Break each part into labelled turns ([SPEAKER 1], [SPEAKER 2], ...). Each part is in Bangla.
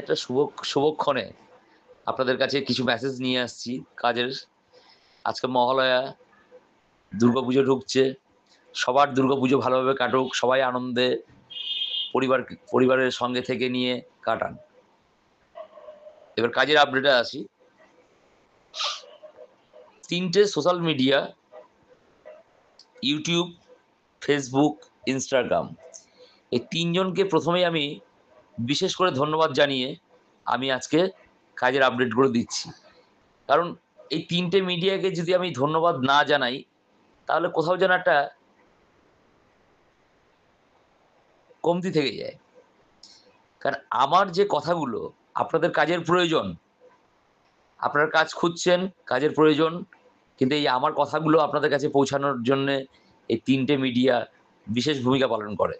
[SPEAKER 1] একটা শুভক্ষণে আপনাদের কাছে কিছু মেসেজ নিয়ে আসছি কাজের। আজকে মহালয়া, দুর্গাপুজো ঢুকছে। সবার দুর্গাপুজো ভালোভাবে কাটুক, সবাই আনন্দে পরিবারের সঙ্গে থেকে নিয়ে কাটান। এবার কাজের আপডেটে আসি। 3টে social media, YouTube, Facebook, Instagram, এই 3জনকে প্রথমেই আমি বিশেষ করে ধন্যবাদ জানিয়ে আমি আজকে কাজের আপডেটগুলো দিচ্ছি। কারণ এই 3টে মিডিয়াকে যদি আমি ধন্যবাদ না জানাই, তাহলে কোথাও যেন একটা কমতি থেকে যায়। কারণ আমার যে কথাগুলো আপনাদের কাজের প্রয়োজন, আপনারা কাজ খুঁজছেন, কাজের প্রয়োজন, কিন্তু এই আমার কথাগুলো আপনাদের কাছে পৌঁছানোর জন্যে এই 3টে মিডিয়া বিশেষ ভূমিকা পালন করে।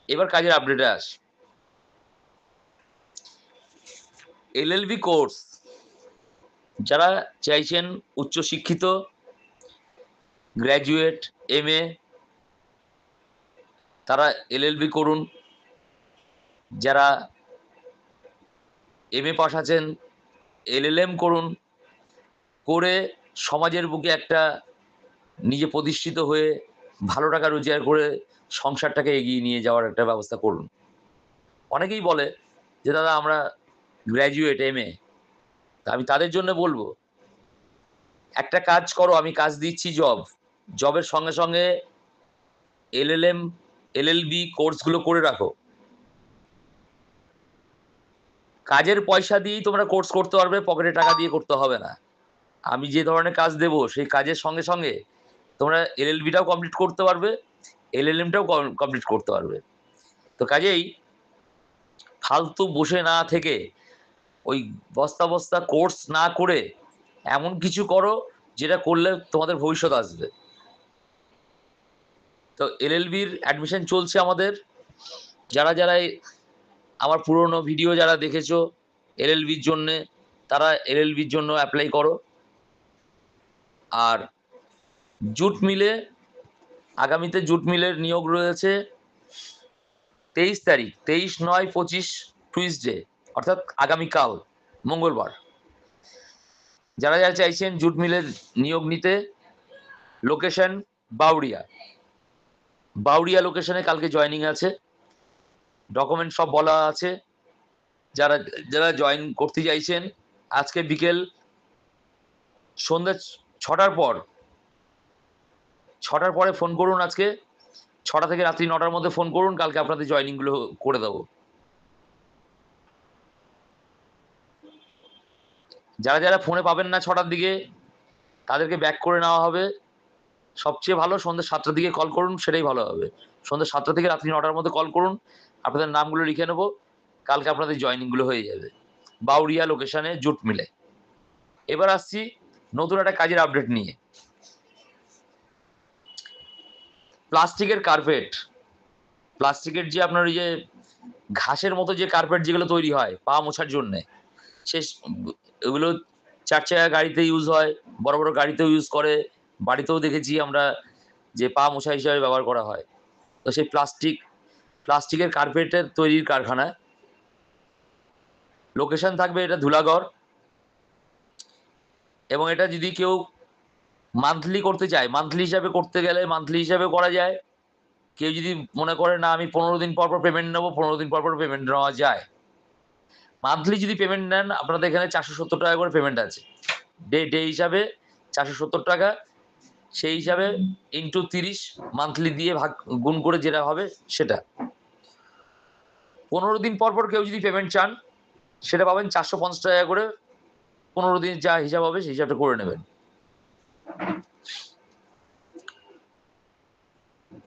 [SPEAKER 1] এবার কাজের আপডেটে আসি। এলএলবি কোর্স যারা চাইছেন উচ্চশিক্ষিত, গ্র্যাজুয়েট, এমএ, তারা এলএলবি করুন। যারা এমএ পাস আছেন, এলএলএম করুন, করে সমাজের বুকে একটা নিজে প্রতিষ্ঠিত হয়ে ভালো টাকা রোজগার করে সংসারটাকে এগিয়ে নিয়ে যাওয়ার একটা ব্যবস্থা করুন। অনেকেই বলে যে দাদা আমরা গ্র্যাজুয়েট, এমএ, তা আমি তাদের জন্য বলবো, একটা কাজ করো, আমি কাজ দিচ্ছি, জবের সঙ্গে সঙ্গে এলএলএম, এলএলবি কোর্সগুলো করে রাখো। কাজের পয়সা দিয়েই তোমরা কোর্স করতে পারবে, পকেটে টাকা দিয়ে করতে হবে না। আমি যে ধরনের কাজ দেব সেই কাজের সঙ্গে সঙ্গে তোমরা এলএলবিটাও কমপ্লিট করতে পারবে, এলএলএমটাও কমপ্লিট করতে পারবে। তো কাজেই ফালতু বসে না থেকে ওই বস্তা বস্তা কোর্স না করে এমন কিছু করো যেটা করলে তোমাদের ভবিষ্যৎ আসবে। তো এলএলবির অ্যাডমিশন চলছে আমাদের। যারা যারা আমার পুরনো ভিডিও যারা দেখেছো এলএলবির জন্যে, তারা এলএলবির জন্য অ্যাপ্লাই করো। আর জুট মিলে আগামীতে জুট মিলের নিয়োগ রয়েছে 23 তারিখ, 23/9/25 টুইসডে, অর্থাৎ আগামীকাল মঙ্গলবার। যারা যারা চাইছেন জুট মিলের নিয়োগ নিতে, লোকেশন বাউরিয়া লোকেশনে কালকে জয়েনিং আছে, ডকুমেন্ট সব বলা আছে। যারা যারা জয়েন করতে চাইছেন আজকে বিকেল সন্ধ্যা 6টার পরে ফোন করুন। আজকে 6টা থেকে রাত্রি 9টার মধ্যে ফোন করুন, কালকে আপনাদের জয়েনিংগুলো করে দেবো। যারা যারা ফোনে পাবেন না 6টার দিকে, তাদেরকে ব্যাক করে নেওয়া হবে। সবচেয়ে ভালো সন্ধ্যে 7টার দিকে কল করুন, সেটাই ভালো হবে। সন্ধ্যে 7টা থেকে রাত্রি 9টার মধ্যে কল করুন, আপনাদের নামগুলো লিখে নেবো, কালকে আপনাদের জয়েনিংগুলো হয়ে যাবে বাউরিয়া লোকেশনে জুট মিলে। এবার আসছি নতুন একটা কাজের আপডেট নিয়ে। প্লাস্টিকের কার্পেট, প্লাস্টিকের যে আপনার ওই যে ঘাসের মতো যে কার্পেট যেগুলো তৈরি হয় পা মোছার জন্যে, সে এগুলো 4 চাকা গাড়িতে ইউজ হয়, বড় বড় গাড়িতেও ইউজ করে, বাড়িতেও দেখেছি আমরা যে পা মোছা হিসাবে ব্যবহার করা হয়। তো সেই প্লাস্টিকের কার্পেটের তৈরির কারখানা, লোকেশন থাকবে এটা ধুলাগড়। এবং এটা যদি কেউ মান্থলি করতে চায়, মান্থলি হিসাবে করতে গেলে মান্থলি হিসাবে করা যায়। কেউ যদি মনে করে না আমি 15 দিন পর পর পেমেন্ট নেবো, 15 দিন পর পর পেমেন্ট নেওয়া যায়। মান্থলি যদি পেমেন্ট নেন, আপনাদের এখানে 470 টাকা করে পেমেন্ট আছে, ডে হিসাবে 470 টাকা। সেই হিসাবে ইন্টু 30 মান্থলি দিয়ে গুণ করে যেটা হবে সেটা। 15 দিন পর পর কেউ যদি পেমেন্ট চান, সেটা পাবেন 450 টাকা করে। 15 দিন যা হিসাব হবে সেই হিসাবটা করে নেবেন।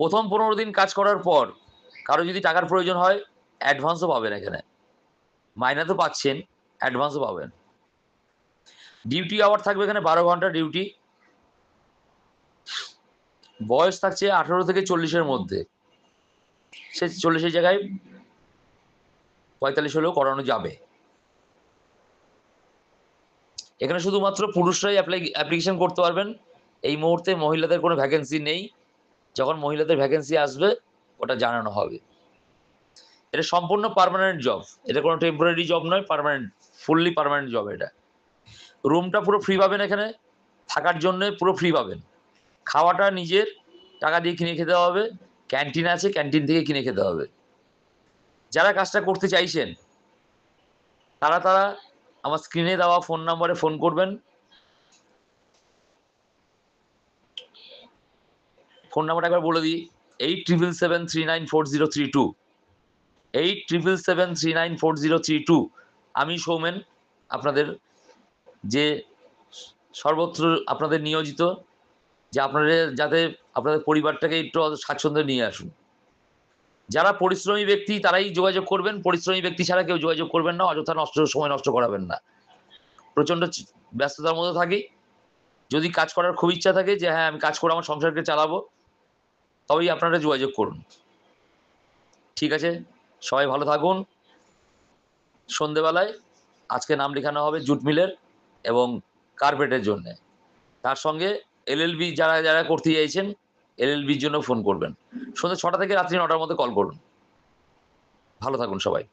[SPEAKER 1] প্রথম 15 দিন কাজ করার পর কারো যদি টাকার প্রয়োজন হয়, অ্যাডভান্সও পাবেন। এখানে মাইনে তো পাচ্ছেন, অ্যাডভান্সও পাবেন। ডিউটি আওয়ার থাকবে এখানে 12 ঘন্টা ডিউটি। বয়স থাকছে 18 থেকে 40-এর মধ্যে। সে 40-এর জায়গায় 45 হলেও করানো যাবে। এখানে শুধুমাত্র পুরুষরাই অ্যাপ্লিকেশন করতে পারবেন। এই মুহূর্তে মহিলাদের কোনো ভ্যাকেন্সি নেই। যখন মহিলাদের ভ্যাকেন্সি আসবে ওটা জানানো হবে। এটা সম্পূর্ণ পার্মানেন্ট জব, এটা কোনো টেম্পোরারি জব নয়, পার্মানেন্ট, ফুললি পার্মানেন্ট জব। এটা রুমটা পুরো ফ্রি পাবেন, এখানে থাকার জন্য পুরো ফ্রি পাবেন, খাওয়াটা নিজের টাকা দিয়ে কিনে খেতে হবে, ক্যান্টিন আছে, ক্যান্টিন থেকে কিনে খেতে হবে। যারা কাজটা করতে চাইছেন তারা আমার স্ক্রিনে দেওয়া ফোন নাম্বারে ফোন করবেন। ফোন নাম্বারটা একবার বলে দিই, 8777394032, 8777394032। আমি সৌমেন, আপনাদের যে সর্বত্র আপনাদের নিয়োজিত, যে আপনাদের যাতে আপনাদের পরিবারটাকে একটু স্বাচ্ছন্দ্যে নিয়ে আসুন। যারা পরিশ্রমী ব্যক্তি তারাই যোগাযোগ করবেন, পরিশ্রমী ব্যক্তি ছাড়া কেউ যোগাযোগ করবেন না, অযথা সময় নষ্ট করাবেন না। প্রচণ্ড ব্যস্ততার মধ্যে থাকি, যদি কাজ করার খুব ইচ্ছা থাকে যে হ্যাঁ আমি কাজ করে আমার সংসারকে চালাবো, তবেই আপনারা যোগাযোগ করুন। ঠিক আছে, সবাই ভালো থাকুন। সন্ধেবেলায় আজকে নাম লেখানো হবে জুট মিলের এবং কার্পেটের জন্যে। তার সঙ্গে এলএলবি যারা যারা করতে চাইছেন এলএলবির জন্য ফোন করবেন। সন্ধ্যে 6টা থেকে রাত্রি 9টার মধ্যে কল করুন। ভালো থাকুন সবাই।